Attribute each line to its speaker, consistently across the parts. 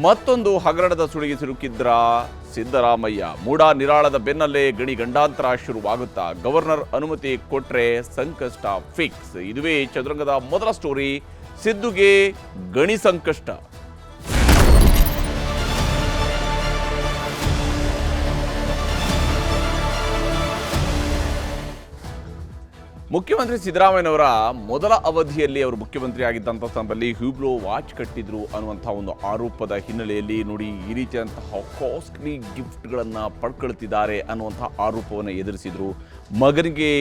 Speaker 1: ಮತ್ತೊಂದು ಹಗರಣದ ಸುಳಿಗೆ ಸಿಲುಕಿದ್ರ ಸಿದ್ದರಾಮಯ್ಯ. ಮೂಡಾ ನಿರಾಳದ ಬೆನ್ನಲ್ಲೇ ಗಣಿ ಗಂಡಾಂತರ ಶುರುವಾಗುತ್ತಾ? ಗವರ್ನರ್ ಅನುಮತಿ ಕೊಟ್ರೆ ಸಂಕಷ್ಟ ಫಿಕ್ಸ್. ಇದುವೇ ಚದುರಂಗದ ಮೊದಲ ಸ್ಟೋರಿ. ಸಿದ್ದುಗೆ ಗಣಿ ಸಂಕಷ್ಟ. ಮುಖ್ಯಮಂತ್ರಿ ಸಿದ್ದರಾಮಯ್ಯನವರ ಮೊದಲ ಅವಧಿಯಲ್ಲಿ ಅವರು ಮುಖ್ಯಮಂತ್ರಿ ಆಗಿದ್ದಂಥ ಸಂದರ್ಭದಲ್ಲಿ ಹ್ಯೂಬ್ಲೋ ವಾಚ್ ಕಟ್ಟಿದ್ರು ಅನ್ನುವಂಥ ಒಂದು ಆರೋಪದ ಹಿನ್ನೆಲೆಯಲ್ಲಿ ನೋಡಿ ಈ ರೀತಿಯಾದಂತಹ ಕಾಸ್ಟ್ಲಿ ಗಿಫ್ಟ್ಗಳನ್ನು ಪಡ್ಕೊಳ್ತಿದ್ದಾರೆ ಅನ್ನುವಂಥ ಆರೋಪವನ್ನು ಎದುರಿಸಿದರು. ಮಗನಿಗೆ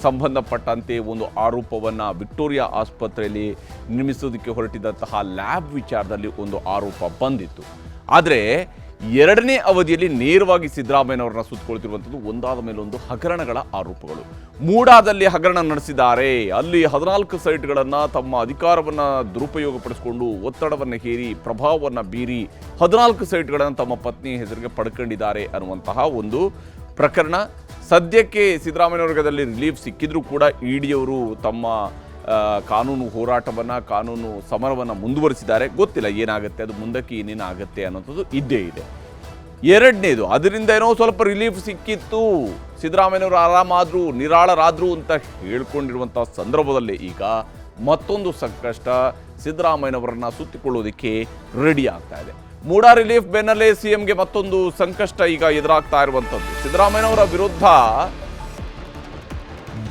Speaker 1: ಸಂಬಂಧಪಟ್ಟಂತೆ ಒಂದು ಆರೋಪವನ್ನು ವಿಕ್ಟೋರಿಯಾ ಆಸ್ಪತ್ರೆಯಲ್ಲಿ ನಿರ್ಮಿಸೋದಕ್ಕೆ ಹೊರಟಿದ್ದಂತಹ ಲ್ಯಾಬ್ ವಿಚಾರದಲ್ಲಿ ಒಂದು ಆರೋಪ ಬಂದಿತ್ತು. ಆದರೆ ಎರಡನೇ ಅವಧಿಯಲ್ಲಿ ನೇರವಾಗಿ ಸಿದ್ದರಾಮಯ್ಯನವರನ್ನ ಸುತ್ತಕೊಳ್ತಿರುವಂಥದ್ದು ಒಂದಾದ ಮೇಲೊಂದು ಹಗರಣಗಳ ಆರೋಪಗಳು. ಮೂಡಾದಲ್ಲಿ ಹಗರಣ ನಡೆಸಿದ್ದಾರೆ. ಅಲ್ಲಿ 14 ಸೈಟ್ಗಳನ್ನು ತಮ್ಮ ಅಧಿಕಾರವನ್ನು ದುರುಪಯೋಗಪಡಿಸಿಕೊಂಡು ಒತ್ತಡವನ್ನು ಹೇರಿ ಪ್ರಭಾವವನ್ನು ಬೀರಿ 14 ಸೈಟ್ಗಳನ್ನು ತಮ್ಮ ಪತ್ನಿ ಹೆಸರಿಗೆ ಪಡ್ಕೊಂಡಿದ್ದಾರೆ ಅನ್ನುವಂತಹ ಒಂದು ಪ್ರಕರಣ. ಸದ್ಯಕ್ಕೆ ಸಿದ್ದರಾಮಯ್ಯನವರಿಗೆ ಅದರಲ್ಲಿ ರಿಲೀಫ್ ಸಿಕ್ಕಿದ್ರೂ ಕೂಡ ಇಡಿಯವರು ತಮ್ಮ ಕಾನೂನು ಹೋರಾಟವನ್ನು ಕಾನೂನು ಸಮರವನ್ನು ಮುಂದುವರಿಸಿದ್ದಾರೆ. ಗೊತ್ತಿಲ್ಲ ಏನಾಗುತ್ತೆ, ಅದು ಮುಂದಕ್ಕೆ ಏನೇನಾಗುತ್ತೆ ಅನ್ನೋಂಥದ್ದು ಇದ್ದೇ ಇದೆ. ಎರಡನೇದು, ಅದರಿಂದ ಏನೋ ಸ್ವಲ್ಪ ರಿಲೀಫ್ ಸಿಕ್ಕಿತ್ತು, ಸಿದ್ದರಾಮಯ್ಯನವರು ಆರಾಮಾದ್ರು ನಿರಾಳರಾದ್ರು ಅಂತ ಹೇಳ್ಕೊಂಡಿರುವಂಥ ಸಂದರ್ಭದಲ್ಲಿ ಈಗ ಮತ್ತೊಂದು ಸಂಕಷ್ಟ ಸಿದ್ದರಾಮಯ್ಯನವರನ್ನ ಸುತ್ತಿಕೊಳ್ಳೋದಕ್ಕೆ ರೆಡಿ ಆಗ್ತಾ ಇದೆ. ಮೂಡಾ ರಿಲೀಫ್ ಬೆನ್ನಲ್ಲೇ ಸಿಎಂಗೆ ಮತ್ತೊಂದು ಸಂಕಷ್ಟ ಈಗ ಎದುರಾಗ್ತಾ ಇರುವಂಥದ್ದು. ಸಿದ್ದರಾಮಯ್ಯನವರ ವಿರುದ್ಧ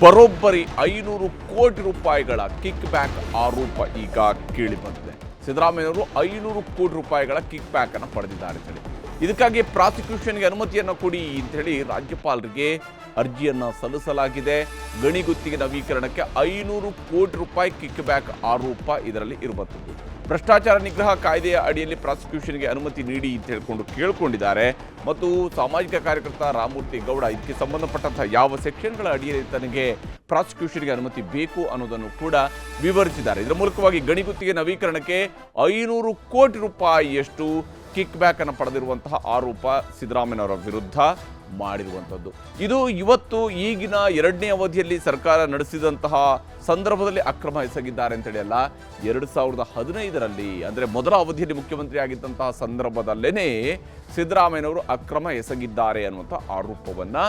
Speaker 1: ಬರೋಬ್ಬರಿ 500 ಕೋಟಿ ರೂಪಾಯಿಗಳ ಕಿಕ್ ಬ್ಯಾಕ್ ಆರೋಪ ಈಗ ಕೇಳಿ ಬಂದಿದೆ. ಸಿದ್ದರಾಮಯ್ಯನವರು 500 ಕೋಟಿ ರೂಪಾಯಿಗಳ ಕಿಕ್ ಬ್ಯಾಕ್ ಅನ್ನು ಪಡೆದಿದ್ದಾರೆ ಅಂತ ಹೇಳಿ, ಇದಕ್ಕಾಗಿ ಪ್ರಾಸಿಕ್ಯೂಷನ್ಗೆ ಅನುಮತಿಯನ್ನು ಕೊಡಿ ಅಂತ ಹೇಳಿ ರಾಜ್ಯಪಾಲರಿಗೆ ಅರ್ಜಿಯನ್ನು ಸಲ್ಲಿಸಲಾಗಿದೆ. ಗಣಿ ಗುತ್ತಿಗೆ ನವೀಕರಣಕ್ಕೆ 500 ಕೋಟಿ ರೂಪಾಯಿ ಕಿಕ್ ಬ್ಯಾಕ್ ಆರೋಪ ಇದರಲ್ಲಿ ಇರುವಂಥದ್ದು. ಭ್ರಷ್ಟಾಚಾರ ನಿಗ್ರಹ ಕಾಯ್ದೆಯ ಅಡಿಯಲ್ಲಿ ಪ್ರಾಸಿಕ್ಯೂಷನ್ಗೆ ಅನುಮತಿ ನೀಡಿ ಅಂತ ಹೇಳ್ಕೊಂಡು ಕೇಳಿಕೊಂಡಿದ್ದಾರೆ. ಮತ್ತು ಸಾಮಾಜಿಕ ಕಾರ್ಯಕರ್ತ ರಾಮಮೂರ್ತಿ ಗೌಡ ಇದಕ್ಕೆ ಸಂಬಂಧಪಟ್ಟಂತಹ ಯಾವ ಸೆಕ್ಷನ್ಗಳ ಅಡಿಯಲ್ಲಿ ತನಗೆ ಪ್ರಾಸಿಕ್ಯೂಷನ್ಗೆ ಅನುಮತಿ ಬೇಕು ಅನ್ನೋದನ್ನು ಕೂಡ ವಿವರಿಸಿದ್ದಾರೆ. ಇದರ ಮೂಲಕವಾಗಿ ಗಣಿ ಗುತ್ತಿಗೆ ನವೀಕರಣಕ್ಕೆ 500 ಕೋಟಿ ರೂಪಾಯಿಯಷ್ಟು ಕಿಕ್ ಬ್ಯಾಕ್ ಅನ್ನು ಪಡೆದಿರುವಂತಹ ಆರೋಪ ಸಿದ್ದರಾಮಯ್ಯನವರ ವಿರುದ್ಧ ಮಾಡಿರುವಂಥದ್ದು. ಇದು ಇವತ್ತು ಈಗಿನ ಎರಡನೇ ಅವಧಿಯಲ್ಲಿ ಸರ್ಕಾರ ನಡೆಸಿದಂತಹ ಸಂದರ್ಭದಲ್ಲಿ ಅಕ್ರಮ ಎಸಗಿದ್ದಾರೆ ಅಂತೇಳಿ ಅಲ್ಲ, 2015ರಲ್ಲಿ ಅಂದರೆ ಮೊದಲ ಅವಧಿಯಲ್ಲಿ ಮುಖ್ಯಮಂತ್ರಿ ಆಗಿದ್ದಂತಹ ಸಂದರ್ಭದಲ್ಲೇನೆ ಸಿದ್ದರಾಮಯ್ಯನವರು ಅಕ್ರಮ ಎಸಗಿದ್ದಾರೆ ಅನ್ನುವಂಥ ಆರೋಪವನ್ನು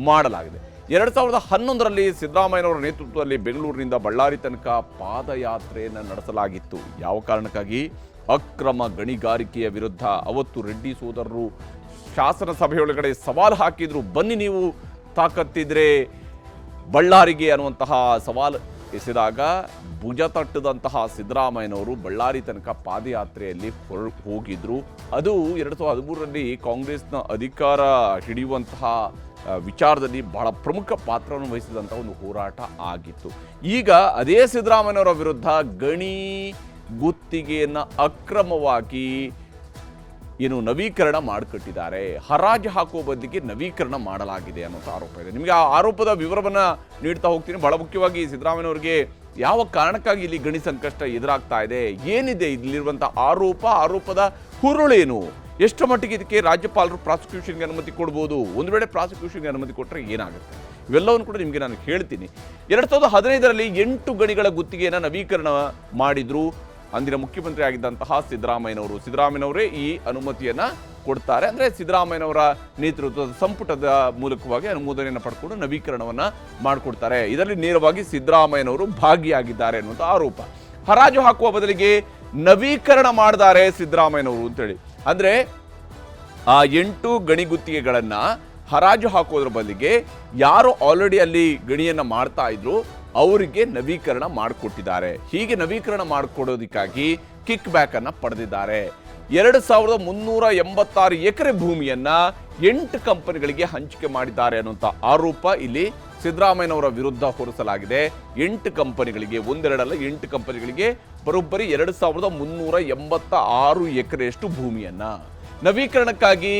Speaker 1: ಮಾಡಲಾಗಿದೆ. 2011ರಲ್ಲಿ ಸಿದ್ದರಾಮಯ್ಯನವರ ನೇತೃತ್ವದಲ್ಲಿ ಬೆಂಗಳೂರಿನಿಂದ ಬಳ್ಳಾರಿ ತನಕ ಪಾದಯಾತ್ರೆಯನ್ನು ನಡೆಸಲಾಗಿತ್ತು. ಯಾವ ಕಾರಣಕ್ಕಾಗಿ? ಅಕ್ರಮ ಗಣಿಗಾರಿಕೆಯ ವಿರುದ್ಧ. ಅವತ್ತು ರೆಡ್ಡಿ ಸೋದರರು ಶಾಸನ ಸಭೆಯೊಳಗಡೆ ಸವಾಲು ಹಾಕಿದ್ರು, ಬನ್ನಿ ನೀವು ತಾಕತ್ತಿದ್ರೆ ಬಳ್ಳಾರಿಗೆ ಅನ್ನುವಂತಹ ಸವಾಲು ಎಸೆದಾಗ ಭುಜ ತಟ್ಟದಂತಹ ಸಿದ್ದರಾಮಯ್ಯನವರು ಬಳ್ಳಾರಿ ತನಕ ಪಾದಯಾತ್ರೆಯಲ್ಲಿ ಹೋಗಿದ್ರು. ಅದು 2013ರಲ್ಲಿ ಕಾಂಗ್ರೆಸ್ನ ಅಧಿಕಾರ ಹಿಡಿಯುವಂತಹ ವಿಚಾರದಲ್ಲಿ ಬಹಳ ಪ್ರಮುಖ ಪಾತ್ರವನ್ನು ವಹಿಸಿದಂಥ ಒಂದು ಹೋರಾಟ ಆಗಿತ್ತು. ಈಗ ಅದೇ ಸಿದ್ದರಾಮಯ್ಯನವರ ವಿರುದ್ಧ ಗಣಿ ಗುತ್ತಿಗೆಯನ್ನು ಅಕ್ರಮವಾಗಿ ನವೀಕರಣ ಮಾಡಿಕೊಟ್ಟಿದ್ದಾರೆ, ಹರಾಜು ಹಾಕುವ ಬದಲಿಗೆ ನವೀಕರಣ ಮಾಡಲಾಗಿದೆ ಅನ್ನೋ ಆರೋಪ ಇದೆ. ನಿಮಗೆ ಆ ಆರೋಪದ ವಿವರವನ್ನು ನೀಡ್ತಾ ಹೋಗ್ತೀನಿ. ಬಹಳ ಮುಖ್ಯವಾಗಿ ಸಿದ್ದರಾಮಯ್ಯನವರಿಗೆ ಯಾವ ಕಾರಣಕ್ಕಾಗಿ ಇಲ್ಲಿ ಗಣಿ ಸಂಕಷ್ಟ ಎದುರಾಗ್ತಾ ಇದೆ, ಏನಿದೆ ಇಲ್ಲಿರುವಂಥ ಆರೋಪದ ಹುರುಳೇನು, ಎಷ್ಟು ಮಟ್ಟಿಗೆ ಇದಕ್ಕೆ ರಾಜ್ಯಪಾಲರು ಪ್ರಾಸಿಕ್ಯೂಷನ್ಗೆ ಅನುಮತಿ ಕೊಡ್ಬೋದು, ಒಂದು ವೇಳೆ ಪ್ರಾಸಿಕ್ಯೂಷನ್ಗೆ ಅನುಮತಿ ಕೊಟ್ಟರೆ ಏನಾಗುತ್ತೆ, ಇವೆಲ್ಲವನ್ನು ಕೂಡ ನಿಮಗೆ ನಾನು ಹೇಳ್ತೀನಿ. 2015ರಲ್ಲಿ 8 ಗಣಿಗಳ ಗುತ್ತಿಗೆಯನ್ನು ನವೀಕರಣ ಮಾಡಿದ್ರು ಅಂದಿನ ಮುಖ್ಯಮಂತ್ರಿ ಆಗಿದ್ದಂತಹ ಸಿದ್ದರಾಮಯ್ಯನವರೇ ಈ ಅನುಮತಿಯನ್ನು ಕೊಡ್ತಾರೆ. ಅಂದರೆ ಸಿದ್ದರಾಮಯ್ಯನವರ ನೇತೃತ್ವದ ಸಂಪುಟದ ಮೂಲಕವಾಗಿ ಅನುಮೋದನೆಯನ್ನು ಪಡ್ಕೊಂಡು ನವೀಕರಣವನ್ನು ಮಾಡಿಕೊಡ್ತಾರೆ. ಇದರಲ್ಲಿ ನೇರವಾಗಿ ಸಿದ್ದರಾಮಯ್ಯನವರು ಭಾಗಿಯಾಗಿದ್ದಾರೆ ಅನ್ನುವಂಥ ಆರೋಪ. ಹರಾಜು ಹಾಕುವ ಬದಲಿಗೆ ನವೀಕರಣ ಮಾಡಿದ್ದಾರೆ ಸಿದ್ದರಾಮಯ್ಯನವರು ಅಂತೇಳಿ. ಅಂದರೆ ಆ 8 ಗಣಿ ಗುತ್ತಿಗೆಗಳನ್ನು ಹರಾಜು ಹಾಕೋದ್ರ ಬದಲಿಗೆ ಯಾರು ಆಲ್ರೆಡಿ ಅಲ್ಲಿ ಗಣಿಯನ್ನು ಮಾಡ್ತಾ ಇದ್ರು ಅವರಿಗೆ ನವೀಕರಣ ಮಾಡಿಕೊಟ್ಟಿದ್ದಾರೆ. ಹೀಗೆ ನವೀಕರಣ ಮಾಡಿಕೊಡೋದಕ್ಕಾಗಿ ಕಿಕ್ ಬ್ಯಾಕ್ ಅನ್ನು ಪಡೆದಿದ್ದಾರೆ. 2386 ಎಕರೆ ಭೂಮಿಯನ್ನ 8 ಕಂಪನಿಗಳಿಗೆ ಹಂಚಿಕೆ ಮಾಡಿದ್ದಾರೆ ಅನ್ನುವಂಥ ಆರೋಪ ಇಲ್ಲಿ ಸಿದ್ದರಾಮಯ್ಯನವರ ವಿರುದ್ಧ ಹೊರಿಸಲಾಗಿದೆ. 8 ಕಂಪನಿಗಳಿಗೆ, ಒಂದೆರಡಲ್ಲ 8 ಕಂಪನಿಗಳಿಗೆ ಬರೋಬ್ಬರಿ 2386 ಎಕರೆಯಷ್ಟು ಭೂಮಿಯನ್ನ ನವೀಕರಣಕ್ಕಾಗಿ,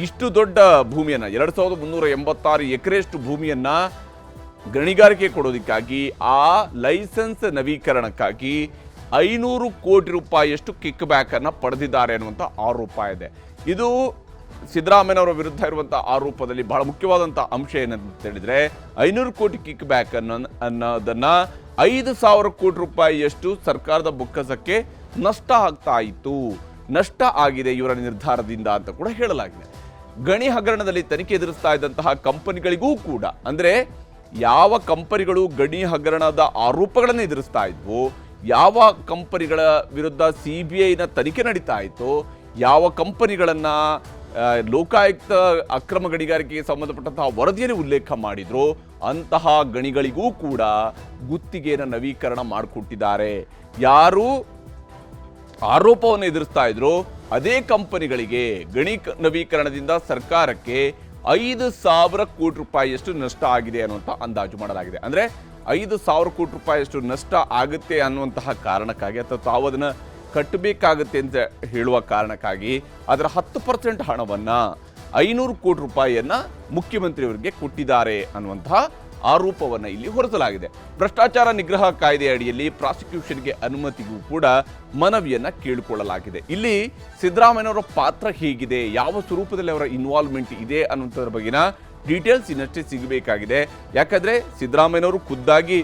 Speaker 1: ಇಷ್ಟು ದೊಡ್ಡ ಭೂಮಿಯನ್ನ 2386 ಎಕರೆಯಷ್ಟು ಭೂಮಿಯನ್ನ ಗಣಿಗಾರಿಕೆ ಕೊಡೋದಕ್ಕಾಗಿ, ಆ ಲೈಸೆನ್ಸ್ ನವೀಕರಣಕ್ಕಾಗಿ 500 ಕೋಟಿ ರೂಪಾಯಿಯಷ್ಟು ಕಿಕ್ ಬ್ಯಾಕ್ ಅನ್ನು ಪಡೆದಿದ್ದಾರೆ ಅನ್ನುವಂಥ ಆರೋಪ ಇದೆ. ಇದು ಸಿದ್ದರಾಮಯ್ಯನವರ ವಿರುದ್ಧ ಇರುವಂಥ ಆರೋಪದಲ್ಲಿ ಬಹಳ ಮುಖ್ಯವಾದಂಥ ಅಂಶ ಏನಂತ ಹೇಳಿದ್ರೆ 500 ಕೋಟಿ ಕಿಕ್ ಬ್ಯಾಕ್ ಅನ್ನೋದನ್ನು 5,000 ಕೋಟಿ ರೂಪಾಯಿಯಷ್ಟು ಸರ್ಕಾರದ ಬೊಕ್ಕಸಕ್ಕೆ ನಷ್ಟ ಆಗ್ತಾ ಇತ್ತು. ನಷ್ಟ ಆಗಿದೆ ಇವರ ನಿರ್ಧಾರದಿಂದ ಅಂತ ಕೂಡ ಹೇಳಲಾಗಿದೆ. ಗಣಿ ಹಗರಣದಲ್ಲಿ ತನಿಖೆ ಎದುರಿಸ್ತಾ ಇದ್ದಂತಹ ಕಂಪನಿಗಳಿಗೂ ಕೂಡ, ಅಂದರೆ ಯಾವ ಕಂಪನಿಗಳು ಗಣಿ ಹಗರಣದ ಆರೋಪಗಳನ್ನು ಎದುರಿಸ್ತಾ ಇದ್ವು, ಯಾವ ಕಂಪನಿಗಳ ವಿರುದ್ಧ CBIನ ತನಿಖೆ ನಡೀತಾ ಇತ್ತು, ಯಾವ ಕಂಪನಿಗಳನ್ನು ಲೋಕಾಯುಕ್ತ ಅಕ್ರಮ ಗಣಿಗಾರಿಕೆಗೆ ಸಂಬಂಧಪಟ್ಟಂತಹ ವರದಿಯಲ್ಲಿ ಉಲ್ಲೇಖ ಮಾಡಿದ್ರು, ಅಂತಹ ಗಣಿಗಳಿಗೂ ಕೂಡ ಗುತ್ತಿಗೆಯನ್ನು ನವೀಕರಣ ಮಾಡಿಕೊಟ್ಟಿದ್ದಾರೆ. ಯಾರು ಆರೋಪವನ್ನು ಎದುರಿಸ್ತಾ ಇದ್ರು ಅದೇ ಕಂಪನಿಗಳಿಗೆ ಗಣಿ ನವೀಕರಣದಿಂದ ಸರ್ಕಾರಕ್ಕೆ 5,000 ಕೋಟಿ ರೂಪಾಯಿಯಷ್ಟು ನಷ್ಟ ಆಗಿದೆ ಅನ್ನುವಂಥ ಅಂದಾಜು ಮಾಡಲಾಗಿದೆ. ಅಂದರೆ 5,000 ಕೋಟಿ ರೂಪಾಯಿಯಷ್ಟು ನಷ್ಟ ಆಗುತ್ತೆ ಅನ್ನುವಂತಹ ಕಾರಣಕ್ಕಾಗಿ, ಅಥವಾ ತಾವು ಅದನ್ನು ಕಟ್ಟಬೇಕಾಗುತ್ತೆ ಅಂತ ಹೇಳುವ ಕಾರಣಕ್ಕಾಗಿ ಅದರ 10% ಹಣವನ್ನು 500 ಕೋಟಿ ರೂಪಾಯಿಯನ್ನು ಮುಖ್ಯಮಂತ್ರಿಯವರಿಗೆ ಕೊಟ್ಟಿದ್ದಾರೆ ಅನ್ನುವಂತಹ ಆರೋಪವನ್ನು ಇಲ್ಲಿ ಹೊರಸಲಾಗಿದೆ. ಭ್ರಷ್ಟಾಚಾರ ನಿಗ್ರಹ ಕಾಯ್ದೆ ಅಡಿಯಲ್ಲಿ ಪ್ರಾಸಿಕ್ಯೂಷನ್ಗೆ ಅನುಮತಿಗೂ ಕೂಡ ಮನವಿಯನ್ನು ಕೇಳಿಕೊಳ್ಳಲಾಗಿದೆ. ಇಲ್ಲಿ ಸಿದ್ದರಾಮಯ್ಯನವರ ಪಾತ್ರ ಹೇಗಿದೆ, ಯಾವ ಸ್ವರೂಪದಲ್ಲಿ ಅವರ ಇನ್ವಾಲ್ವ್ಮೆಂಟ್ ಇದೆ ಅನ್ನುವಂಥದ್ರ ಬಗ್ಗಿನ ಡೀಟೇಲ್ಸ್ ಇನ್ನಷ್ಟೇ ಸಿಗಬೇಕಾಗಿದೆ. ಯಾಕಂದರೆ ಸಿದ್ದರಾಮಯ್ಯನವರು ಖುದ್ದಾಗಿ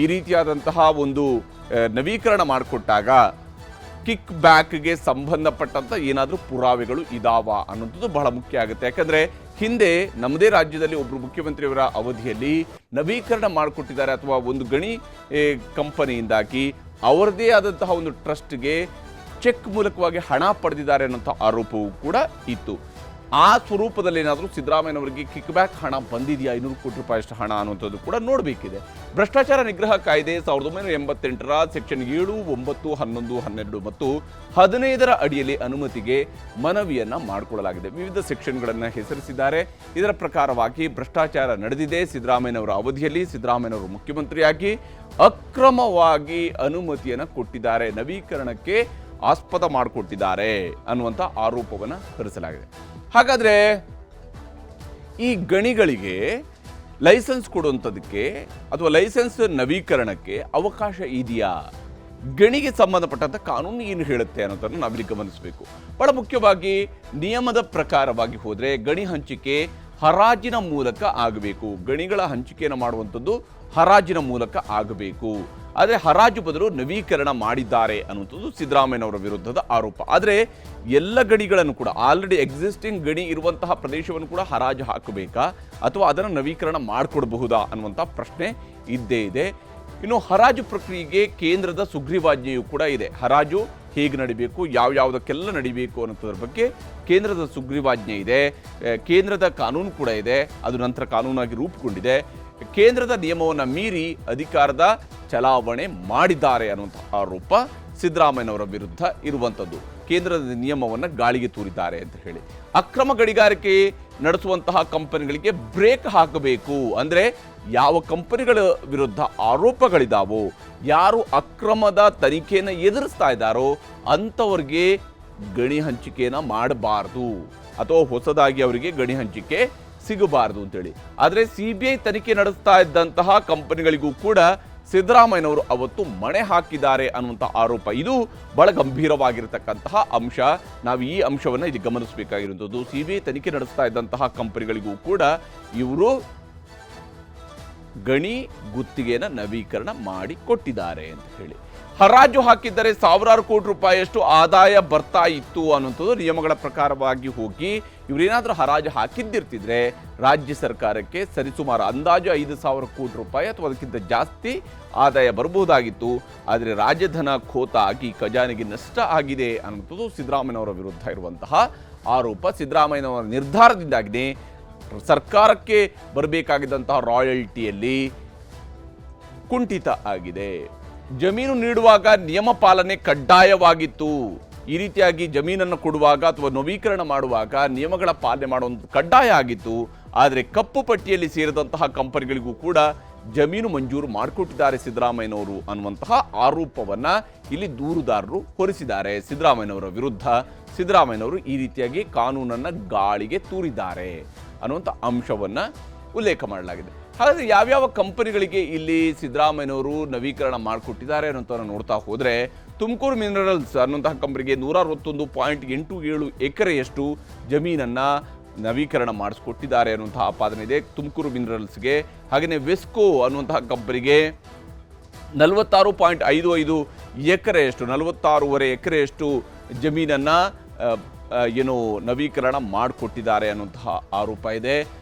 Speaker 1: ಈ ರೀತಿಯಾದಂತಹ ಒಂದು ನವೀಕರಣ ಮಾಡಿಕೊಟ್ಟಾಗ ಕಿಕ್ ಬ್ಯಾಕ್ಗೆ ಸಂಬಂಧಪಟ್ಟಂಥ ಏನಾದರೂ ಪುರಾವೆಗಳು ಇದಾವ ಅನ್ನೋದು ಬಹಳ ಮುಖ್ಯ ಆಗುತ್ತೆ. ಯಾಕಂದರೆ ಹಿಂದೆ ನಮ್ಮದೇ ರಾಜ್ಯದಲ್ಲಿ ಒಬ್ಬರು ಮುಖ್ಯಮಂತ್ರಿಯವರ ಅವಧಿಯಲ್ಲಿ ನವೀಕರಣ ಮಾಡಿಕೊಟ್ಟಿದ್ದಾರೆ, ಅಥವಾ ಒಂದು ಗಣಿ ಕಂಪನಿಯಿಂದಾಗಿ ಅವರದೇ ಆದಂತಹ ಒಂದು ಟ್ರಸ್ಟ್ಗೆ ಚೆಕ್ ಮೂಲಕವಾಗಿ ಹಣ ಪಡೆದಿದ್ದಾರೆ ಅನ್ನೋಂಥ ಆರೋಪವೂ ಕೂಡ ಇತ್ತು. ಆ ಸ್ವರೂಪದಲ್ಲಿ ಏನಾದರೂ ಸಿದ್ದರಾಮಯ್ಯನವರಿಗೆ ಕಿಕ್ ಬ್ಯಾಕ್ ಹಣ ಬಂದಿದೆಯಾ, 500 ಕೋಟಿ ರೂಪಾಯಿಯಷ್ಟು ಹಣ ಅನ್ನುವಂಥದ್ದು ಕೂಡ ನೋಡಬೇಕಿದೆ. ಭ್ರಷ್ಟಾಚಾರ ನಿಗ್ರಹ ಕಾಯ್ದೆ 1988ರ ಸೆಕ್ಷನ್ 7, 9, 11, 12 ಮತ್ತು 15ರ ಅಡಿಯಲ್ಲಿ ಅನುಮತಿಗೆ ಮನವಿಯನ್ನು ಮಾಡಿಕೊಳ್ಳಲಾಗಿದೆ. ವಿವಿಧ ಸೆಕ್ಷನ್ಗಳನ್ನು ಹೆಸರಿಸಿದ್ದಾರೆ. ಇದರ ಪ್ರಕಾರವಾಗಿ ಭ್ರಷ್ಟಾಚಾರ ನಡೆದಿದೆ, ಸಿದ್ದರಾಮಯ್ಯನವರ ಅವಧಿಯಲ್ಲಿ ಸಿದ್ದರಾಮಯ್ಯನವರು ಮುಖ್ಯಮಂತ್ರಿಯಾಗಿ ಅಕ್ರಮವಾಗಿ ಅನುಮತಿಯನ್ನು ಕೊಟ್ಟಿದ್ದಾರೆ, ನವೀಕರಣಕ್ಕೆ ಆಸ್ಪದ ಮಾಡಿಕೊಟ್ಟಿದ್ದಾರೆ ಅನ್ನುವಂಥ ಆರೋಪವನ್ನು ಹೊರಿಸಲಾಗಿದೆ. ಹಾಗಾದರೆ ಈ ಗಣಿಗಳಿಗೆ ಲೈಸೆನ್ಸ್ ಕೊಡುವಂಥದ್ದಕ್ಕೆ ಅಥವಾ ಲೈಸೆನ್ಸ್ ನವೀಕರಣಕ್ಕೆ ಅವಕಾಶ ಇದೆಯಾ, ಗಣಿಗೆ ಸಂಬಂಧಪಟ್ಟಂಥ ಕಾನೂನು ಏನು ಹೇಳುತ್ತೆ ಅನ್ನೋದನ್ನು ನಾವಿಲ್ಲಿ ಗಮನಿಸಬೇಕು. ಬಹಳ ಮುಖ್ಯವಾಗಿ ನಿಯಮದ ಪ್ರಕಾರವಾಗಿ ಹೋದರೆ ಗಣಿ ಹಂಚಿಕೆ ಹರಾಜಿನ ಮೂಲಕ ಆಗಬೇಕು. ಗಣಿಗಳ ಹಂಚಿಕೆಯನ್ನು ಮಾಡುವಂಥದ್ದು ಹರಾಜಿನ ಮೂಲಕ ಆಗಬೇಕು. ಆದರೆ ಹರಾಜು ಬದಲು ನವೀಕರಣ ಮಾಡಿದ್ದಾರೆ ಅನ್ನುವಂಥದ್ದು ಸಿದ್ದರಾಮಯ್ಯನವರ ವಿರುದ್ಧದ ಆರೋಪ. ಆದರೆ ಎಲ್ಲ ಗಣಿಗಳನ್ನು ಕೂಡ, ಆಲ್ರೆಡಿ ಎಕ್ಸಿಸ್ಟಿಂಗ್ ಗಣಿ ಇರುವಂತಹ ಪ್ರದೇಶವನ್ನು ಕೂಡ ಹರಾಜು ಹಾಕಬೇಕಾ, ಅಥವಾ ಅದನ್ನು ನವೀಕರಣ ಮಾಡಿಕೊಡಬಹುದಾ ಅನ್ನುವಂಥ ಪ್ರಶ್ನೆ ಇದ್ದೇ ಇದೆ. ಇನ್ನು ಹರಾಜು ಪ್ರಕ್ರಿಯೆಗೆ ಕೇಂದ್ರದ ಸುಗ್ರೀವಾಜ್ಞೆಯೂ ಕೂಡ ಇದೆ. ಹರಾಜು ಹೇಗೆ ನಡಿಬೇಕು, ಯಾವುದಕ್ಕೆಲ್ಲ ನಡಿಬೇಕು ಅನ್ನೋದ್ರ ಬಗ್ಗೆ ಕೇಂದ್ರದ ಸುಗ್ರೀವಾಜ್ಞೆ ಇದೆ, ಕೇಂದ್ರದ ಕಾನೂನು ಕೂಡ ಇದೆ, ಅದು ನಂತರ ಕಾನೂನಾಗಿ ರೂಪುಗೊಂಡಿದೆ. ಕೇಂದ್ರದ ನಿಯಮವನ್ನು ಮೀರಿ ಅಧಿಕಾರದ ಚಲಾವಣೆ ಮಾಡಿದ್ದಾರೆ ಅನ್ನುವಂಥ ಆರೋಪ ಸಿದ್ದರಾಮಯ್ಯನವರ ವಿರುದ್ಧ ಇರುವಂಥದ್ದು. ಕೇಂದ್ರದ ನಿಯಮವನ್ನು ಗಾಳಿಗೆ ತೂರಿದ್ದಾರೆ ಅಂತ ಹೇಳಿ ಅಕ್ರಮ ಗಣಿಗಾರಿಕೆ ನಡೆಸುವಂತಹ ಕಂಪನಿಗಳಿಗೆ ಬ್ರೇಕ್ ಹಾಕಬೇಕು. ಅಂದರೆ ಯಾವ ಕಂಪನಿಗಳ ವಿರುದ್ಧ ಆರೋಪಗಳಿದಾವೋ, ಯಾರು ಅಕ್ರಮದ ತನಿಖೆಯನ್ನು ಎದುರಿಸ್ತಾ ಇದ್ದಾರೋ ಅಂಥವ್ರಿಗೆ ಗಣಿ ಹಂಚಿಕೆಯನ್ನು ಮಾಡಬಾರ್ದು, ಅಥವಾ ಹೊಸದಾಗಿ ಅವರಿಗೆ ಗಣಿ ಹಂಚಿಕೆ ಸಿಗಬಾರದು ಅಂತೇಳಿ. ಆದರೆ CBI ತನಿಖೆ ನಡೆಸ್ತಾ ಇದ್ದಂತಹ ಕಂಪನಿಗಳಿಗೂ ಕೂಡ ಸಿದ್ದರಾಮಯ್ಯನವರು ಅವತ್ತು ಮಣೆ ಹಾಕಿದ್ದಾರೆ ಅನ್ನುವಂಥ ಆರೋಪ. ಇದು ಬಹಳ ಗಂಭೀರವಾಗಿರತಕ್ಕಂತಹ ಅಂಶ. ನಾವು ಈ ಅಂಶವನ್ನು ಇಲ್ಲಿ ಗಮನಿಸಬೇಕಾಗಿರುವಂಥದ್ದು. CBI ತನಿಖೆ ನಡೆಸ್ತಾ ಇದ್ದಂತಹ ಕಂಪನಿಗಳಿಗೂ ಕೂಡ ಇವರು ಗಣಿ ಗುತ್ತಿಗೆಯನ್ನು ನವೀಕರಣ ಮಾಡಿ ಕೊಟ್ಟಿದ್ದಾರೆ ಅಂತ ಹೇಳಿ. ಹರಾಜು ಹಾಕಿದ್ದರೆ ಸಾವಿರಾರು ಕೋಟಿ ರೂಪಾಯಿಯಷ್ಟು ಆದಾಯ ಬರ್ತಾ ಇತ್ತು ಅನ್ನುವಂಥದ್ದು ನಿಯಮಗಳ ಪ್ರಕಾರವಾಗಿ ಹೋಗಿ ಇವರೇನಾದರೂ ಹರಾಜು ಹಾಕಿದ್ದಿರ್ತಿದ್ರೆ ರಾಜ್ಯ ಸರ್ಕಾರಕ್ಕೆ ಸರಿಸುಮಾರು ಅಂದಾಜು 5,000 ಕೋಟಿ ರೂಪಾಯಿ ಅಥವಾ ಅದಕ್ಕಿಂತ ಜಾಸ್ತಿ ಆದಾಯ ಬರಬಹುದಾಗಿತ್ತು. ಆದರೆ ರಾಜಧನ ಖೋತ ಆಗಿ ಖಜಾನೆಗೆ ನಷ್ಟ ಆಗಿದೆ ಅನ್ನುವಂಥದ್ದು ಸಿದ್ದರಾಮಯ್ಯನವರ ವಿರುದ್ಧ ಇರುವಂತಹ ಆರೋಪ. ಸಿದ್ದರಾಮಯ್ಯನವರ ನಿರ್ಧಾರದಿಂದಾಗಿ ಸರ್ಕಾರಕ್ಕೆ ಬರಬೇಕಾಗಿದ್ದಂತಹ ರಾಯಲ್ಟಿಯಲ್ಲಿ ಕುಂಠಿತ ಆಗಿದೆ. ಜಮೀನು ನೀಡುವಾಗ ನಿಯಮ ಪಾಲನೆ ಕಡ್ಡಾಯವಾಗಿತ್ತು. ಈ ರೀತಿಯಾಗಿ ಜಮೀನನ್ನು ಕೊಡುವಾಗ ಅಥವಾ ನವೀಕರಣ ಮಾಡುವಾಗ ನಿಯಮಗಳ ಪಾಲನೆ ಮಾಡುವಂಥ ಕಡ್ಡಾಯ ಆಗಿತ್ತು. ಆದರೆ ಕಪ್ಪು ಪಟ್ಟಿಯಲ್ಲಿ ಸೇರಿದಂತಹ ಕಂಪನಿಗಳಿಗೂ ಕೂಡ ಜಮೀನು ಮಂಜೂರು ಮಾಡಿಕೊಟ್ಟಿದ್ದಾರೆ ಸಿದ್ದರಾಮಯ್ಯನವರು ಅನ್ನುವಂತಹ ಆರೋಪವನ್ನು ಇಲ್ಲಿ ದೂರುದಾರರು ಹೊರಿಸಿದ್ದಾರೆ ಸಿದ್ದರಾಮಯ್ಯನವರ ವಿರುದ್ಧ. ಸಿದ್ದರಾಮಯ್ಯನವರು ಈ ರೀತಿಯಾಗಿ ಕಾನೂನನ್ನು ಗಾಳಿಗೆ ತೂರಿದ್ದಾರೆ ಅನ್ನುವಂಥ ಅಂಶವನ್ನು ಉಲ್ಲೇಖ ಮಾಡಲಾಗಿದೆ. ಹಾಗಾದರೆ ಯಾವ್ಯಾವ ಕಂಪನಿಗಳಿಗೆ ಇಲ್ಲಿ ಸಿದ್ದರಾಮಯ್ಯನವರು ನವೀಕರಣ ಮಾಡಿಕೊಟ್ಟಿದ್ದಾರೆ ಅನ್ನೋಂಥವನ್ನು ನೋಡ್ತಾ ಹೋದರೆ, ತುಮಕೂರು ಮಿನರಲ್ಸ್ ಅನ್ನುವಂತಹ ಕಂಪನಿಗೆ 161.87 ಎಕರೆಯಷ್ಟು ಜಮೀನನ್ನು ನವೀಕರಣ ಮಾಡಿಸ್ಕೊಟ್ಟಿದ್ದಾರೆ ಅನ್ನುವಂತಹ ಆಪಾದನೆ ಇದೆ ತುಮಕೂರು ಮಿನರಲ್ಸ್ಗೆ. ಹಾಗೆಯೇ ವೆಸ್ಕೋ ಅನ್ನುವಂತಹ ಕಂಪನಿಗೆ 46.55 ಎಕರೆಯಷ್ಟು 46.5 ಎಕರೆಯಷ್ಟು ಜಮೀನನ್ನು ಏನು ನವೀಕರಣ ಮಾಡಿಕೊಟ್ಟಿದ್ದಾರೆ ಅನ್ನುವಂತಹ ಆರೋಪ ಇದೆ.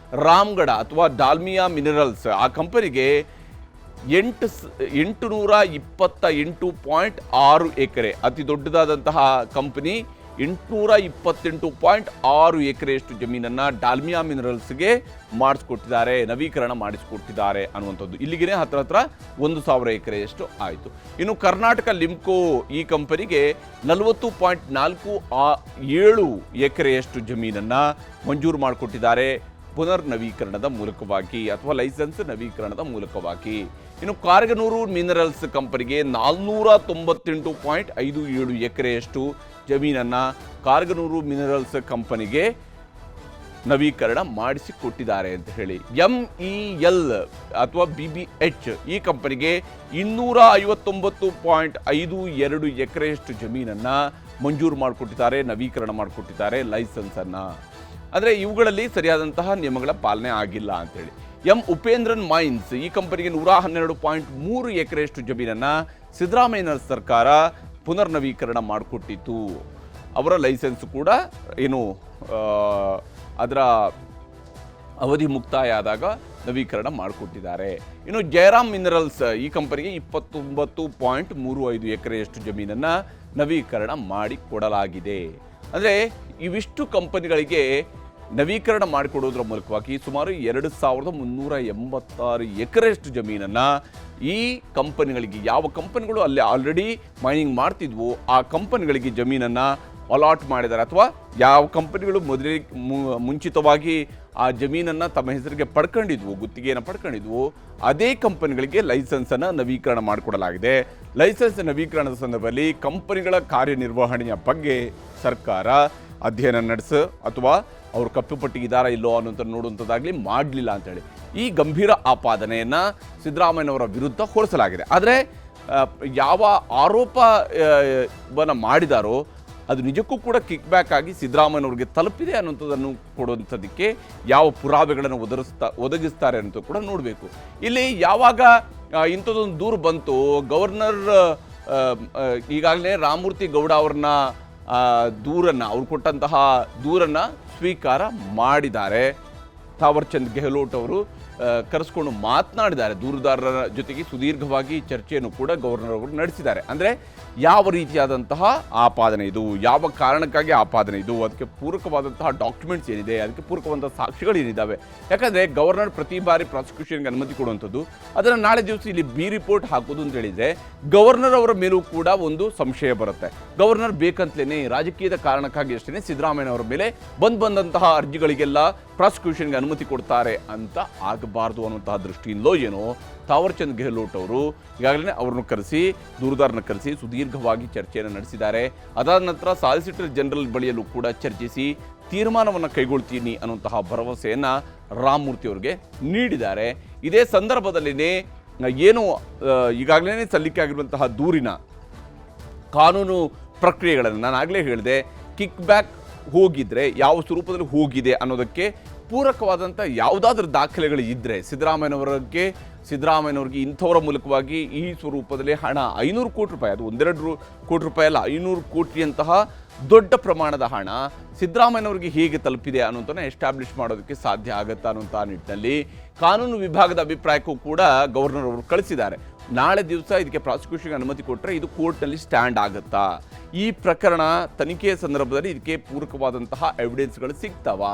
Speaker 1: ರಾಮ್ಗಢ ಅಥವಾ ಡಾಲ್ಮಿಯಾ ಮಿನರಲ್ಸ್ ಆ ಕಂಪನಿಗೆ 828.6 ಎಕರೆ, ಅತಿ ದೊಡ್ಡದಾದಂತಹ ಕಂಪನಿ 828.6 ಎಕರೆಯಷ್ಟು ಜಮೀನನ್ನು ಡಾಲ್ಮಿಯಾ ಮಿನರಲ್ಸ್ಗೆ ಮಾಡಿಸ್ಕೊಟ್ಟಿದ್ದಾರೆ, ನವೀಕರಣ ಮಾಡಿಸ್ಕೊಟ್ಟಿದ್ದಾರೆ ಅನ್ನುವಂಥದ್ದು. ಇಲ್ಲಿಗೆ ಹತ್ರ 1,000 ಎಕರೆಯಷ್ಟು ಆಯಿತು. ಇನ್ನು ಕರ್ನಾಟಕ ಲಿಮ್ಕೋ ಈ ಕಂಪನಿಗೆ 40.47 ಎಕರೆಯಷ್ಟು ಜಮೀನನ್ನು ಮಂಜೂರು ಮಾಡಿಕೊಟ್ಟಿದ್ದಾರೆ ಪುನರ್ ನವೀಕರಣದ ಮೂಲಕವಾಗಿ ಅಥವಾ ಲೈಸೆನ್ಸ್ ನವೀಕರಣದ ಮೂಲಕವಾಗಿ. ಇನ್ನು ಕಾರ್ಗನೂರು ಮಿನರಲ್ಸ್ ಕಂಪನಿಗೆ 498.57 ಎಕರೆಯಷ್ಟು ಜಮೀನನ್ನು ಕಾರ್ಗನೂರು ಮಿನರಲ್ಸ್ ಕಂಪನಿಗೆ ನವೀಕರಣ ಮಾಡಿಸಿಕೊಟ್ಟಿದ್ದಾರೆ ಅಂತ ಹೇಳಿ. MEL ಅಥವಾ BBH ಈ ಕಂಪನಿಗೆ 259.52 ಎಕರೆಯಷ್ಟು ಜಮೀನನ್ನು ಮಂಜೂರು ಮಾಡಿಕೊಟ್ಟಿದ್ದಾರೆ, ನವೀಕರಣ ಮಾಡಿಕೊಟ್ಟಿದ್ದಾರೆ ಲೈಸೆನ್ಸನ್ನು. ಅಂದರೆ ಇವುಗಳಲ್ಲಿ ಸರಿಯಾದಂತಹ ನಿಯಮಗಳ ಪಾಲನೆ ಆಗಿಲ್ಲ ಅಂಥೇಳಿ. ಉಪೇಂದ್ರನ್ ಮೈನ್ಸ್ ಈ ಕಂಪನಿಗೆ 112.3 ಎಕರೆಯಷ್ಟು ಜಮೀನನ್ನು ಸಿದ್ದರಾಮಯ್ಯ ಸರ್ಕಾರ ಪುನರ್ ನವೀಕರಣ ಮಾಡಿಕೊಟ್ಟಿತ್ತು. ಅವರ ಲೈಸೆನ್ಸ್ ಕೂಡ ಏನು ಅದರ ಅವಧಿ ಮುಕ್ತಾಯ ಆದಾಗ ನವೀಕರಣ ಮಾಡಿಕೊಟ್ಟಿದ್ದಾರೆ. ಇನ್ನು ಜಯರಾಮ್ ಮಿನರಲ್ಸ್ ಈ ಕಂಪನಿಗೆ 29.35 ಎಕರೆಯಷ್ಟು ಜಮೀನನ್ನು ನವೀಕರಣ ಮಾಡಿಕೊಡಲಾಗಿದೆ. ಅಂದರೆ ಇವಿಷ್ಟು ಕಂಪನಿಗಳಿಗೆ ನವೀಕರಣ ಮಾಡಿಕೊಡೋದ್ರ ಮೂಲಕವಾಗಿ ಸುಮಾರು 2,386 ಎಕರೆಯಷ್ಟು ಜಮೀನನ್ನು ಈ ಕಂಪನಿಗಳಿಗೆ, ಯಾವ ಕಂಪನಿಗಳು ಅಲ್ಲಿ ಆಲ್ರೆಡಿ ಮೈನಿಂಗ್ ಮಾಡ್ತಿದ್ವು ಆ ಕಂಪನಿಗಳಿಗೆ ಜಮೀನನ್ನು ಅಲಾಟ್ ಮಾಡಿದ್ದಾರೆ, ಅಥವಾ ಯಾವ ಕಂಪನಿಗಳು ಮುಂಚಿತವಾಗಿ ಆ ಜಮೀನನ್ನು ತಮ್ಮ ಹೆಸರಿಗೆ ಪಡ್ಕೊಂಡಿದ್ವು, ಗುತ್ತಿಗೆಯನ್ನು ಪಡ್ಕೊಂಡಿದ್ವು, ಅದೇ ಕಂಪನಿಗಳಿಗೆ ಲೈಸೆನ್ಸನ್ನು ನವೀಕರಣ ಮಾಡಿಕೊಡಲಾಗಿದೆ. ಲೈಸೆನ್ಸ್ ನವೀಕರಣದ ಸಂದರ್ಭದಲ್ಲಿ ಕಂಪನಿಗಳ ಕಾರ್ಯನಿರ್ವಹಣೆಯ ಬಗ್ಗೆ ಸರ್ಕಾರ ಅಧ್ಯಯನ ನಡೆಸು ಅಥವಾ ಅವರು ಕಪ್ಪುಪಟ್ಟಿ ಇದ್ದಾರಾ ಇಲ್ಲೋ ಅನ್ನೋಂಥ ನೋಡುವಂಥದ್ದಾಗಲಿ ಮಾಡಲಿಲ್ಲ ಅಂತೇಳಿ ಈ ಗಂಭೀರ ಆಪಾದನೆಯನ್ನು ಸಿದ್ದರಾಮಯ್ಯನವರ ವಿರುದ್ಧ ಹೊರಿಸಲಾಗಿದೆ. ಆದರೆ ಯಾವ ಆರೋಪವನ್ನು ಮಾಡಿದಾರೋ ಅದು ನಿಜಕ್ಕೂ ಕೂಡ ಕಿಕ್ ಬ್ಯಾಕ್ ಆಗಿ ಸಿದ್ದರಾಮಯ್ಯನವ್ರಿಗೆ ತಲುಪಿದೆ ಅನ್ನೋಂಥದ್ದನ್ನು ಕೊಡುವಂಥದ್ದಕ್ಕೆ ಯಾವ ಪುರಾವೆಗಳನ್ನು ಒದಗಿಸ್ತಾರೆ ಅಂತ ಕೂಡ ನೋಡಬೇಕು. ಇಲ್ಲಿ ಯಾವಾಗ ಇಂಥದ್ದೊಂದು ದೂರು ಬಂತು, ಗವರ್ನರ್ ಈಗಾಗಲೇ ರಾಮಮೂರ್ತಿ ಗೌಡ ಅವ್ರನ್ನ ದೂರನ್ನು, ಅವ್ರು ಕೊಟ್ಟಂತಹ ದೂರನ್ನು ಸ್ವೀಕಾರ ಮಾಡಿದ್ದಾರೆ. ಥಾವರ್ಚಂದ್ ಗೆಹ್ಲೋಟ್ ಅವರು ಕರೆಸ್ಕೊಂಡು ಮಾತನಾಡಿದ್ದಾರೆ. ದೂರುದಾರರ ಜೊತೆಗೆ ಸುದೀರ್ಘವಾಗಿ ಚರ್ಚೆಯನ್ನು ಕೂಡ ಗವರ್ನರ್ ಅವರು ನಡೆಸಿದ್ದಾರೆ. ಅಂದರೆ ಯಾವ ರೀತಿಯಾದಂತಹ ಆಪಾದನೆ ಇದು, ಯಾವ ಕಾರಣಕ್ಕಾಗಿ ಆಪಾದನೆ ಇದು, ಅದಕ್ಕೆ ಪೂರಕವಾದಂತಹ ಡಾಕ್ಯುಮೆಂಟ್ಸ್ ಏನಿದೆ, ಅದಕ್ಕೆ ಪೂರಕವಾದಂಥ ಸಾಕ್ಷಿಗಳೇನಿದ್ದಾವೆ. ಯಾಕಂದರೆ ಗವರ್ನರ್ ಪ್ರತಿ ಬಾರಿ ಪ್ರಾಸಿಕ್ಯೂಷನ್ಗೆ ಅನುಮತಿ ಕೊಡುವಂಥದ್ದು, ಅದನ್ನು ನಾಳೆ ದಿವಸ ಇಲ್ಲಿ ರೀಪೋರ್ಟ್ ಹಾಕೋದು ಅಂತ ಹೇಳಿದರೆ ಗವರ್ನರ್ ಅವರ ಮೇಲೂ ಕೂಡ ಒಂದು ಸಂಶಯ ಬರುತ್ತೆ. ಗವರ್ನರ್ ಬೇಕಂತಲೇ ರಾಜಕೀಯದ ಕಾರಣಕ್ಕಾಗಿ ಅಷ್ಟೇ ಸಿದ್ದರಾಮಯ್ಯನವರ ಮೇಲೆ ಬಂದಂತಹ ಅರ್ಜಿಗಳಿಗೆಲ್ಲ ಪ್ರಾಸಿಕ್ಯೂಷನ್ಗೆ ಅನುಮತಿ ಕೊಡ್ತಾರೆ ಅಂತ ಆಗಬಾರ್ದು ಅನ್ನುವಂತಹ ದೃಷ್ಟಿಯಿಂದಲೋ ಏನೋ ಥಾವರ್ಚಂದ್ ಗೆಹ್ಲೋಟ್ ಅವರು ಈಗಾಗಲೇ ಅವರನ್ನು ಕರೆಸಿ, ದೂರುದಾರನ ಕರೆಸಿ ಸುದೀರ್ಘವಾಗಿ ಚರ್ಚೆಯನ್ನು ನಡೆಸಿದ್ದಾರೆ. ಅದಾದ ನಂತರ ಸಾಲಿಸಿಟರ್ ಜನರಲ್ ಬಳಿಯಲ್ಲೂ ಕೂಡ ಚರ್ಚಿಸಿ ತೀರ್ಮಾನವನ್ನು ಕೈಗೊಳ್ತೀನಿ ಅನ್ನುವಂತಹ ಭರವಸೆಯನ್ನು ರಾಮಮೂರ್ತಿ ಅವರಿಗೆ ನೀಡಿದ್ದಾರೆ. ಇದೇ ಸಂದರ್ಭದಲ್ಲಿನೇ ಏನು ಈಗಾಗಲೇ ಸಲ್ಲಿಕೆ ಆಗಿರುವಂತಹ ದೂರಿನ ಕಾನೂನು ಪ್ರಕ್ರಿಯೆಗಳನ್ನು ನಾನು ಆಗಲೇ ಹೇಳಿದೆ, ಕಿಕ್ ಬ್ಯಾಕ್ ಹೋಗಿದ್ರೆ ಯಾವ ಸ್ವರೂಪದಲ್ಲಿ ಹೋಗಿದೆ ಅನ್ನೋದಕ್ಕೆ ಪೂರಕವಾದಂಥ ಯಾವುದಾದ್ರೂ ದಾಖಲೆಗಳು ಇದ್ದರೆ ಸಿದ್ದರಾಮಯ್ಯನವ್ರಿಗೆ ಇಂಥವರ ಮೂಲಕವಾಗಿ ಈ ಸ್ವರೂಪದಲ್ಲಿ ಹಣ 500 ಕೋಟಿ ರೂಪಾಯಿ, ಅದು 1-2 ಕೋಟಿ ರೂಪಾಯಿ ಅಲ್ಲ, 500 ಕೋಟಿಯಂತಹ ದೊಡ್ಡ ಪ್ರಮಾಣದ ಹಣ ಸಿದ್ದರಾಮಯ್ಯನವ್ರಿಗೆ ಹೇಗೆ ತಲುಪಿದೆ ಅನ್ನೋದನ್ನು ಎಸ್ಟಾಬ್ಲಿಷ್ ಮಾಡೋದಕ್ಕೆ ಸಾಧ್ಯ ಆಗುತ್ತಾ ಅನ್ನೋಂಥ ನಿಟ್ಟಿನಲ್ಲಿ ಕಾನೂನು ವಿಭಾಗದ ಅಭಿಪ್ರಾಯಕ್ಕೂ ಕೂಡ ಗವರ್ನರ್ ಅವರು ಕಳಿಸಿದ್ದಾರೆ. ನಾಳೆ ದಿವಸ ಇದಕ್ಕೆ ಪ್ರಾಸಿಕ್ಯೂಷನ್ಗೆ ಅನುಮತಿ ಕೊಟ್ಟರೆ ಇದು ಕೋರ್ಟ್ನಲ್ಲಿ ಸ್ಟ್ಯಾಂಡ್ ಆಗುತ್ತಾ, ಈ ಪ್ರಕರಣ ತನಿಖೆಯ ಸಂದರ್ಭದಲ್ಲಿ ಇದಕ್ಕೆ ಪೂರಕವಾದಂತಹ ಎವಿಡೆನ್ಸ್ಗಳು ಸಿಗ್ತಾವಾ,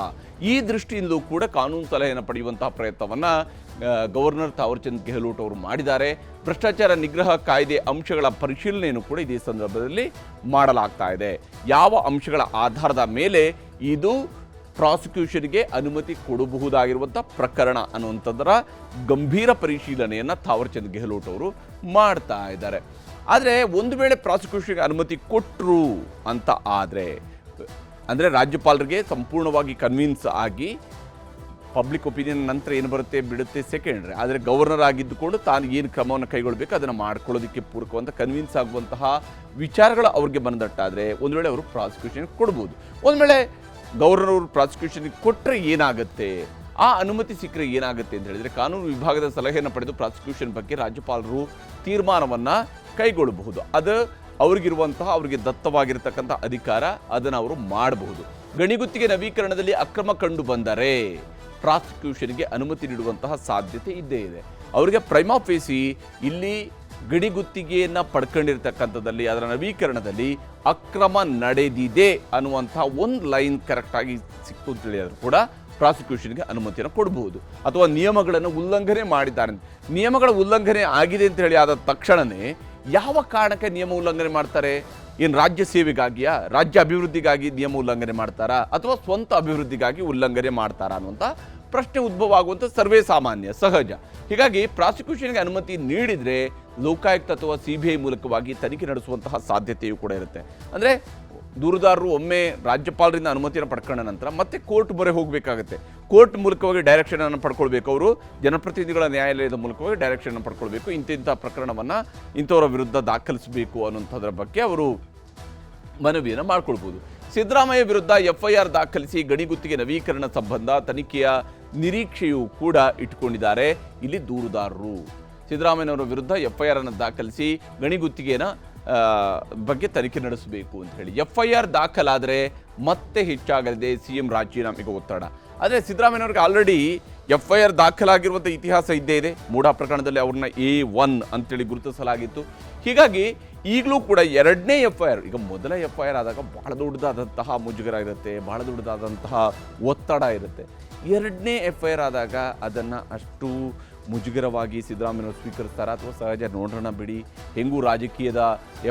Speaker 1: ಈ ದೃಷ್ಟಿಯಿಂದಲೂ ಕೂಡ ಕಾನೂನು ಸಲಹೆಯನ್ನು ಪಡೆಯುವಂತಹ ಪ್ರಯತ್ನವನ್ನು ಗವರ್ನರ್ ಥಾವರ್ಚಂದ್ ಗೆಹ್ಲೋಟ್ ಅವರು ಮಾಡಿದ್ದಾರೆ. ಭ್ರಷ್ಟಾಚಾರ ನಿಗ್ರಹ ಕಾಯ್ದೆ ಅಂಶಗಳ ಪರಿಶೀಲನೆಯನ್ನು ಕೂಡ ಇದೇ ಸಂದರ್ಭದಲ್ಲಿ ಮಾಡಲಾಗ್ತಾ ಇದೆ. ಯಾವ ಅಂಶಗಳ ಆಧಾರದ ಮೇಲೆ ಇದು ಪ್ರಾಸಿಕ್ಯೂಷನ್ಗೆ ಅನುಮತಿ ಕೊಡಬಹುದಾಗಿರುವಂಥ ಪ್ರಕರಣ ಅನ್ನುವಂಥದ್ದರ ಗಂಭೀರ ಪರಿಶೀಲನೆಯನ್ನು ಥಾವರ್ಚಂದ್ ಗೆಹ್ಲೋಟ್ ಅವರು ಮಾಡ್ತಾ ಇದ್ದಾರೆ. ಆದರೆ ಒಂದು ವೇಳೆ ಪ್ರಾಸಿಕ್ಯೂಷನ್ಗೆ ಅನುಮತಿ ಕೊಟ್ಟರು ಅಂತ ಅಂದರೆ ರಾಜ್ಯಪಾಲರಿಗೆ ಸಂಪೂರ್ಣವಾಗಿ ಕನ್ವಿನ್ಸ್ ಆಗಿ ಪಬ್ಲಿಕ್ ಒಪಿನಿಯನ್ ನಂತರ ಏನು ಬರುತ್ತೆ ಬಿಡುತ್ತೆ ಸೆಕೆಂಡ್ರಿ, ಆದರೆ ಗವರ್ನರ್ ಆಗಿದ್ದುಕೊಂಡು ತಾನು ಏನು ಕ್ರಮವನ್ನು ಕೈಗೊಳ್ಳಬೇಕು ಅದನ್ನು ಮಾಡ್ಕೊಳ್ಳೋದಕ್ಕೆ ಪೂರಕವಂತ ಕನ್ವಿನ್ಸ್ ಆಗುವಂತಹ ವಿಚಾರಗಳು ಅವ್ರಿಗೆ ಬಂದಟ್ಟಾದರೆ ಒಂದು ವೇಳೆ ಅವರು ಪ್ರಾಸಿಕ್ಯೂಷನ್ಗೆ ಕೊಡ್ಬೋದು. ಒಂದು ವೇಳೆ ಗವರ್ನರ್ ಅವರು ಪ್ರಾಸಿಕ್ಯೂಷನ್ಗೆ ಕೊಟ್ಟರೆ ಏನಾಗುತ್ತೆ, ಆ ಅನುಮತಿ ಸಿಕ್ಕರೆ ಏನಾಗುತ್ತೆ ಅಂತ ಹೇಳಿದರೆ ಕಾನೂನು ವಿಭಾಗದ ಸಲಹೆಯನ್ನು ಪಡೆದು ಪ್ರಾಸಿಕ್ಯೂಷನ್ ಬಗ್ಗೆ ರಾಜ್ಯಪಾಲರು ತೀರ್ಮಾನವನ್ನು ಕೈಗೊಳ್ಳಬಹುದು. ಅದು ಅವರಿಗೆ ದತ್ತವಾಗಿರತಕ್ಕಂಥ ಅಧಿಕಾರ ಅದನ್ನು ಅವರು ಮಾಡಬಹುದು. ಗಣಿಗುತ್ತಿಗೆ ನವೀಕರಣದಲ್ಲಿ ಅಕ್ರಮ ಕಂಡು ಬಂದರೆ ಪ್ರಾಸಿಕ್ಯೂಷನ್ಗೆ ಅನುಮತಿ ನೀಡುವಂತಹ ಸಾಧ್ಯತೆ ಇದ್ದೇ ಇದೆ. ಅವರಿಗೆ ಪ್ರೈಮಾ ಫೇಸಿ ಇಲ್ಲಿ ಗಣಿಗುತ್ತಿಗೆಯನ್ನು ಪಡ್ಕೊಂಡಿರ್ತಕ್ಕಂಥದ್ದಲ್ಲಿ ಅದರ ನವೀಕರಣದಲ್ಲಿ ಅಕ್ರಮ ನಡೆದಿದೆ ಅನ್ನುವಂತಹ ಒಂದು ಲೈನ್ ಕರೆಕ್ಟಾಗಿ ಸಿಕ್ತು ಅಂತ ಹೇಳಿದ್ರು ಕೂಡ ಪ್ರಾಸಿಕ್ಯೂಷನ್ಗೆ ಅನುಮತಿಯನ್ನು ಕೊಡಬಹುದು. ಅಥವಾ ನಿಯಮಗಳನ್ನು ಉಲ್ಲಂಘನೆ ಮಾಡಿದ್ದಾರೆ, ನಿಯಮಗಳ ಉಲ್ಲಂಘನೆ ಆಗಿದೆ ಅಂತ ಹೇಳಿ ಆದ ತಕ್ಷಣವೇ ಯಾವ ಕಾರಣಕ್ಕೆ ನಿಯಮ ಉಲ್ಲಂಘನೆ ಮಾಡ್ತಾರೆ? ಏನು ರಾಜ್ಯ ಸೇವೆಗಾಗಿಯಾ, ರಾಜ್ಯ ಅಭಿವೃದ್ಧಿಗಾಗಿ ನಿಯಮ ಉಲ್ಲಂಘನೆ ಮಾಡ್ತಾರಾ, ಅಥವಾ ಸ್ವಂತ ಅಭಿವೃದ್ಧಿಗಾಗಿ ಉಲ್ಲಂಘನೆ ಮಾಡ್ತಾರಾ ಅನ್ನುವಂಥ ಪ್ರಶ್ನೆ ಉದ್ಭವ ಆಗುವಂಥ ಸರ್ವೇ ಸಾಮಾನ್ಯ ಸಹಜ. ಹೀಗಾಗಿ ಪ್ರಾಸಿಕ್ಯೂಷನ್ಗೆ ಅನುಮತಿ ನೀಡಿದರೆ ಲೋಕಾಯುಕ್ತ ಅಥವಾ CBI ಮೂಲಕವಾಗಿ ತನಿಖೆ ನಡೆಸುವಂತಹ ಸಾಧ್ಯತೆಯೂ ಕೂಡ ಇರುತ್ತೆ. ಅಂದರೆ ದೂರುದಾರರು ಒಮ್ಮೆ ರಾಜ್ಯಪಾಲರಿಂದ ಅನುಮತಿಯನ್ನು ಪಡ್ಕೊಂಡ ನಂತರ ಮತ್ತೆ ಕೋರ್ಟ್ ಮೊರೆ ಹೋಗಬೇಕಾಗುತ್ತೆ. ಕೋರ್ಟ್ ಮೂಲಕವಾಗಿ ಡೈರೆಕ್ಷನನ್ನು ಪಡ್ಕೊಳ್ಬೇಕು, ಅವರು ಜನಪ್ರತಿನಿಧಿಗಳ ನ್ಯಾಯಾಲಯದ ಮೂಲಕವಾಗಿ ಡೈರೆಕ್ಷನ್ ಪಡ್ಕೊಳ್ಬೇಕು, ಇಂಥ ಪ್ರಕರಣವನ್ನು ಇಂಥವರ ವಿರುದ್ಧ ದಾಖಲಿಸಬೇಕು ಅನ್ನುವಂಥದ್ರ ಬಗ್ಗೆ ಅವರು ಮನವಿಯನ್ನು ಮಾಡ್ಕೊಳ್ಬೋದು. ಸಿದ್ದರಾಮಯ್ಯ ವಿರುದ್ಧ FIR ದಾಖಲಿಸಿ ಗಣಿಗುತ್ತಿಗೆ ನವೀಕರಣ ಸಂಬಂಧ ತನಿಖೆಯ ನಿರೀಕ್ಷೆಯೂ ಕೂಡ ಇಟ್ಕೊಂಡಿದ್ದಾರೆ ಇಲ್ಲಿ ದೂರುದಾರರು. ಸಿದ್ದರಾಮಯ್ಯನವರ ವಿರುದ್ಧ FIR ಅನ್ನು ದಾಖಲಿಸಿ ಗಣಿಗುತ್ತಿಗೆನ ಬಗ್ಗೆ ತನಿಖೆ ನಡೆಸಬೇಕು ಅಂತ ಹೇಳಿ. FIR ದಾಖಲಾದರೆ ಮತ್ತೆ ಹೆಚ್ಚಾಗಲಿದೆ CM ರಾಜೀನಾಮೆಗೆ ಒತ್ತಡ. ಆದರೆ ಸಿದ್ದರಾಮಯ್ಯನವ್ರಿಗೆ ಆಲ್ರೆಡಿ FIR ದಾಖಲಾಗಿರುವಂಥ ಇತಿಹಾಸ ಇದ್ದೇ ಇದೆ. ಮೂಢ ಪ್ರಕರಣದಲ್ಲಿ ಅವ್ರನ್ನ A1 ಅಂತೇಳಿ ಗುರುತಿಸಲಾಗಿತ್ತು. ಹೀಗಾಗಿ ಈಗಲೂ ಕೂಡ ಎರಡನೇ FIR, ಈಗ ಮೊದಲ FIR ಆದಾಗ ಬಹಳ ದೊಡ್ಡದಾದಂತಹ ಮುಜುಗರ ಇರುತ್ತೆ, ಬಹಳ ದೊಡ್ಡದಾದಂತಹ ಒತ್ತಡ ಇರುತ್ತೆ. ಎರಡನೇ FIR ಆದಾಗ ಅದನ್ನು ಅಷ್ಟು ಮುಜುಗರವಾಗಿ ಸಿದ್ದರಾಮಯ್ಯನವರು ಸ್ವೀಕರಿಸ್ತಾರ ಅಥವಾ ಸಹಜ ನೋಡೋಣ ಬಿಡಿ, ಹೆಂಗೂ ರಾಜಕೀಯದ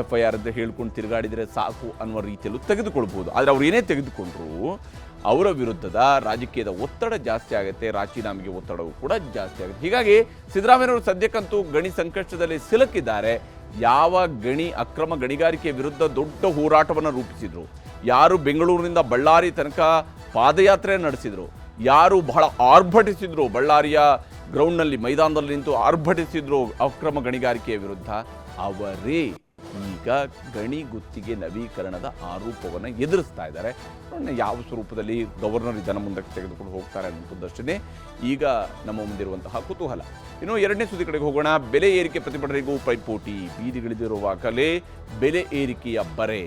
Speaker 1: FIR ಅಂತ ಹೇಳ್ಕೊಂಡು ತಿರುಗಾಡಿದರೆ ಸಾಕು ಅನ್ನುವ ರೀತಿಯಲ್ಲೂ ತೆಗೆದುಕೊಳ್ಬೋದು. ಆದರೆ ಅವ್ರು ಏನೇ ತೆಗೆದುಕೊಂಡ್ರು ಅವರ ವಿರುದ್ಧದ ರಾಜಕೀಯದ ಒತ್ತಡ ಜಾಸ್ತಿ ಆಗುತ್ತೆ, ರಾಜೀನಾಮೆಗೆ ಒತ್ತಡವೂ ಕೂಡ ಜಾಸ್ತಿ ಆಗುತ್ತೆ. ಹೀಗಾಗಿ ಸಿದ್ದರಾಮಯ್ಯನವರು ಸದ್ಯಕ್ಕಂತೂ ಗಣಿ ಸಂಕಷ್ಟದಲ್ಲಿ ಸಿಲುಕಿದ್ದಾರೆ. ಯಾವ ಅಕ್ರಮ ಗಣಿಗಾರಿಕೆ ವಿರುದ್ಧ ದೊಡ್ಡ ಹೋರಾಟವನ್ನು ರೂಪಿಸಿದ್ರು, ಯಾರು ಬೆಂಗಳೂರಿನಿಂದ ಬಳ್ಳಾರಿ ತನಕ ಪಾದಯಾತ್ರೆ ನಡೆಸಿದ್ರು, ಯಾರು ಬಹಳ ಆರ್ಭಟಿಸಿದ್ರು, ಬಳ್ಳಾರಿಯ ಗ್ರೌಂಡ್ನಲ್ಲಿ ಮೈದಾನದಲ್ಲಿ ನಿಂತು ಆರ್ಭಟಿಸಿದ್ರು ಅಕ್ರಮ ಗಣಿಗಾರಿಕೆಯ ವಿರುದ್ಧ, ಅವರೇ ಈಗ ಗಣಿ ಗುತ್ತಿಗೆ ನವೀಕರಣದ ಆರೋಪವನ್ನು ಎದುರಿಸ್ತಾ ಇದ್ದಾರೆ. ಯಾವ ಸ್ವರೂಪದಲ್ಲಿ ಗವರ್ನರ್ ಇದನ್ನು ಮುಂದಕ್ಕೆ ತೆಗೆದುಕೊಂಡು ಹೋಗ್ತಾರೆ ಅನ್ನುವಂಥದ್ದಷ್ಟೇ ಈಗ ನಮ್ಮ ಮುಂದಿರುವಂತಹ ಕುತೂಹಲ. ಇನ್ನು ಎರಡನೇ ಸುದ್ದಿ ಕಡೆಗೆ ಹೋಗೋಣ. ಬೆಲೆ ಏರಿಕೆ ಪ್ರತಿಭಟನೆಗೂ ಪೈಪೋಟಿ, ಬೀದಿಗಿಳಿದಿರುವಾಗಲೇ ಬೆಲೆ ಏರಿಕೆಯ ಬರೆ.